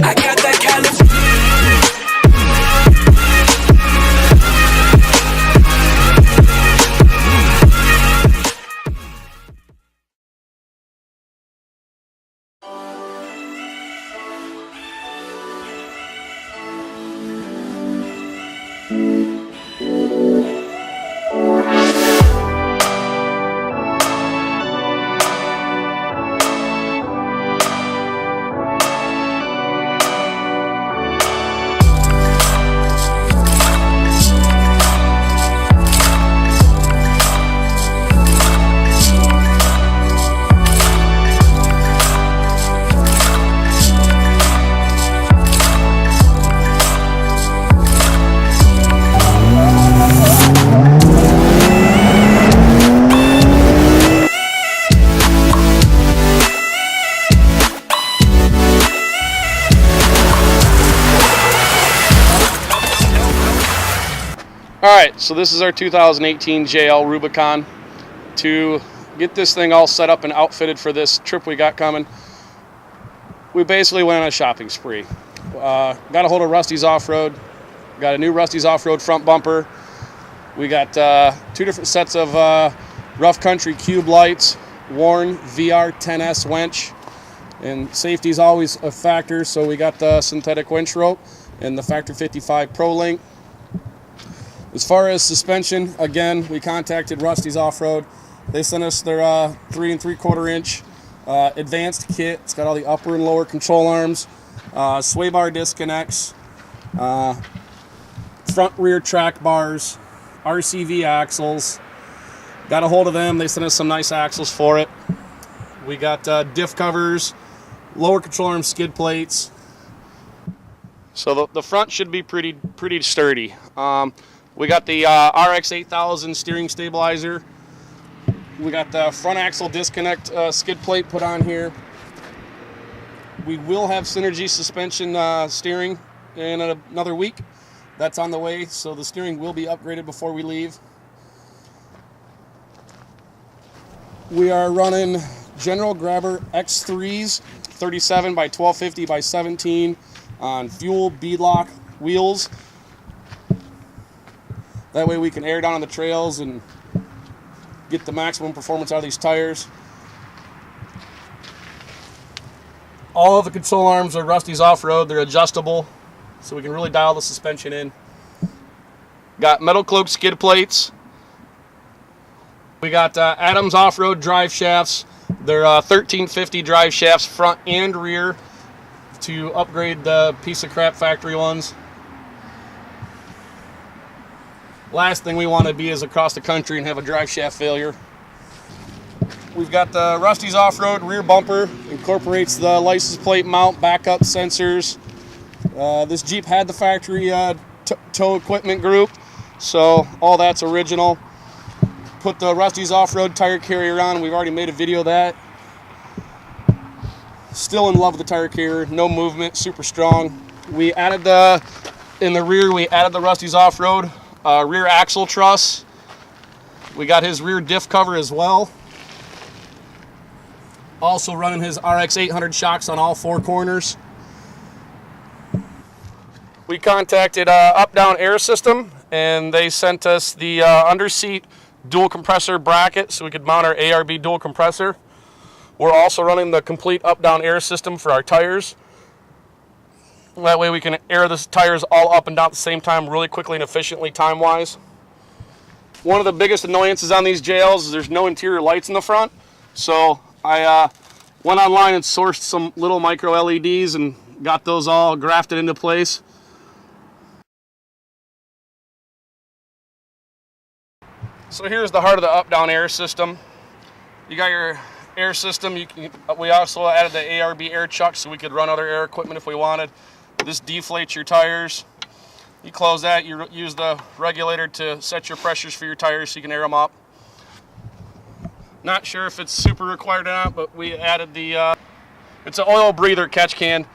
I got that California. Alright, so this is our 2018 JL Rubicon. To get this thing all set up and outfitted for this trip we got coming, we basically went on a shopping spree. Got a hold of Rusty's Offroad, got a new Rusty's Offroad front bumper. We got 2 different sets of rough country cube lights, worn VR 10S winch, and safety is always a factor, so we got the synthetic winch rope and the Factor 55 Pro Link. As far as suspension, again, we contacted Rusty's Offroad. They sent us their 3 3/4 inch advanced kit. It's got all the upper and lower control arms, sway bar disconnects, front rear track bars, RCV axles. Got a hold of them. They sent us some nice axles for it. We got diff covers, lower control arm skid plates. So the front should be pretty sturdy. We got the RX 8000 steering stabilizer. We got the front axle disconnect skid plate put on here. We will have Synergy suspension steering in another week. That's on the way, so the steering will be upgraded before we leave. We are running General Grabber X3s, 37 by 1250 by 17 on fuel beadlock wheels. That way we can air down on the trails and get the maximum performance out of these tires. All of the control arms are Rusty's Offroad. They're adjustable, so we can really dial the suspension in. Got metal cloak skid plates. We got Adams Offroad drive shafts. They're 1350 drive shafts front and rear to upgrade the piece of crap factory ones. Last thing we want to be is across the country and have a drive shaft failure. We've got the Rusty's Offroad rear bumper, incorporates the license plate mount, backup sensors. This Jeep had the factory tow equipment group, so all that's original. Put the Rusty's Offroad tire carrier on. We've already made a video of that. Still in love with the tire carrier, no movement, super strong. We added in the rear, we added the Rusty's Offroad rear axle truss. We got his rear diff cover as well. Also running his RX 800 shocks on all 4 corners. We contacted Up Down Air System, and they sent us the underseat dual compressor bracket so we could mount our ARB dual compressor. We're also running the complete Up Down Air system for our tires. That way we can air the tires all up and down at the same time really quickly and efficiently time-wise. One of the biggest annoyances on these JLs is there's no interior lights in the front. So I went online and sourced some little micro LEDs and got those all grafted into place. So here's the heart of the up-down air system. You got your air system. We also added the ARB air chuck so we could run other air equipment if we wanted. This deflates your tires. You close that, you use the regulator to set your pressures for your tires so you can air them up. Not sure if it's super required or not, but we added the, it's an oil breather catch can.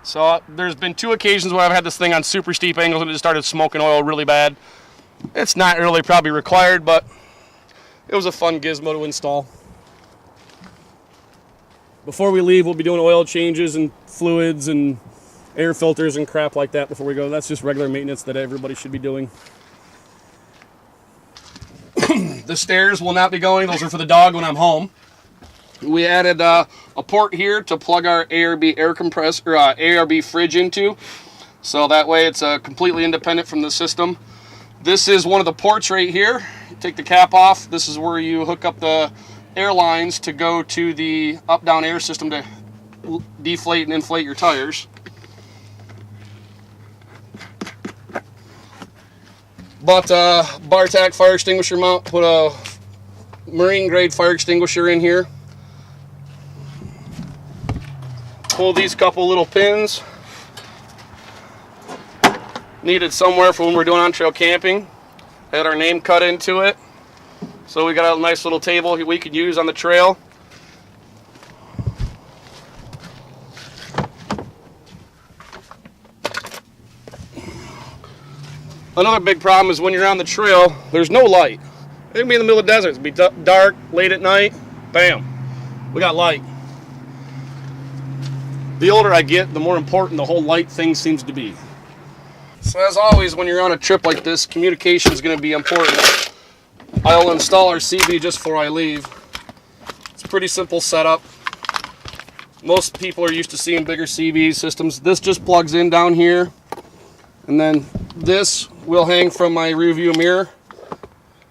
So there's been 2 occasions where I've had this thing on super steep angles and it just started smoking oil really bad. It's not really probably required, but it was a fun gizmo to install. Before we leave, we'll be doing oil changes and fluids and air filters and crap like that before we go. That's just regular maintenance that everybody should be doing. The stairs will not be going. Those are for the dog when I'm home. We added a port here to plug our ARB air compressor, ARB fridge into, so that way it's completely independent from the system. This is one of the ports right here. You take the cap off. This is where you hook up the air lines to go to the up-down air system to deflate and inflate your tires. Bought a Bartac fire extinguisher mount, put a marine grade fire extinguisher in here. Pull these couple little pins. Needed somewhere for when we're doing on-trail camping. Had our name cut into it. So we got a nice little table we could use on the trail. Another big problem is when you're on the trail, there's no light. It can be in the middle of the desert. It'll be dark, late at night, bam, we got light. The older I get, the more important the whole light thing seems to be. So as always, when you're on a trip like this, communication is going to be important. I'll install our CB just before I leave. It's a pretty simple setup. Most people are used to seeing bigger CB systems. This just plugs in down here, and then this will hang from my rear view mirror,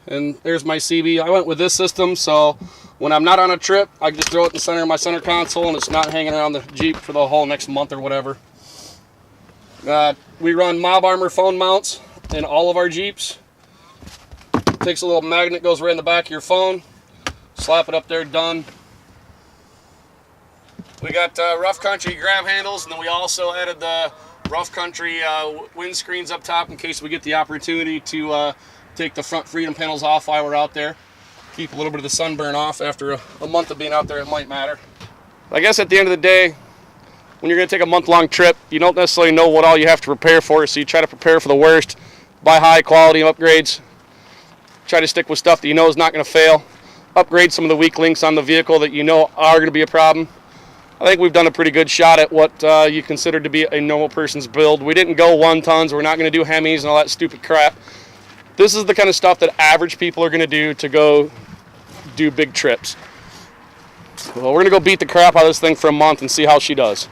and there's my CB. I went with this system, so when I'm not on a trip, I can just throw it in the center of my center console, and it's not hanging around the Jeep for the whole next month or whatever. We run Mob Armor phone mounts in all of our Jeeps. Takes a little magnet, goes right in the back of your phone. Slap it up there, done. We got rough country grab handles, and then we also added the rough country windscreens up top in case we get the opportunity to take the front freedom panels off while we're out there. Keep a little bit of the sunburn off. After a month of being out there, it might matter. I guess at the end of the day, when you're going to take a month-long trip, you don't necessarily know what all you have to prepare for, so you try to prepare for the worst, buy high-quality upgrades, try to stick with stuff that you know is not going to fail, upgrade some of the weak links on the vehicle that you know are going to be a problem. I think we've done a pretty good shot at what you consider to be a normal person's build. We didn't go 1 tons. We're not going to do Hemis and all that stupid crap. This is the kind of stuff that average people are going to do to go do big trips. Well, we're going to go beat the crap out of this thing for a month and see how she does.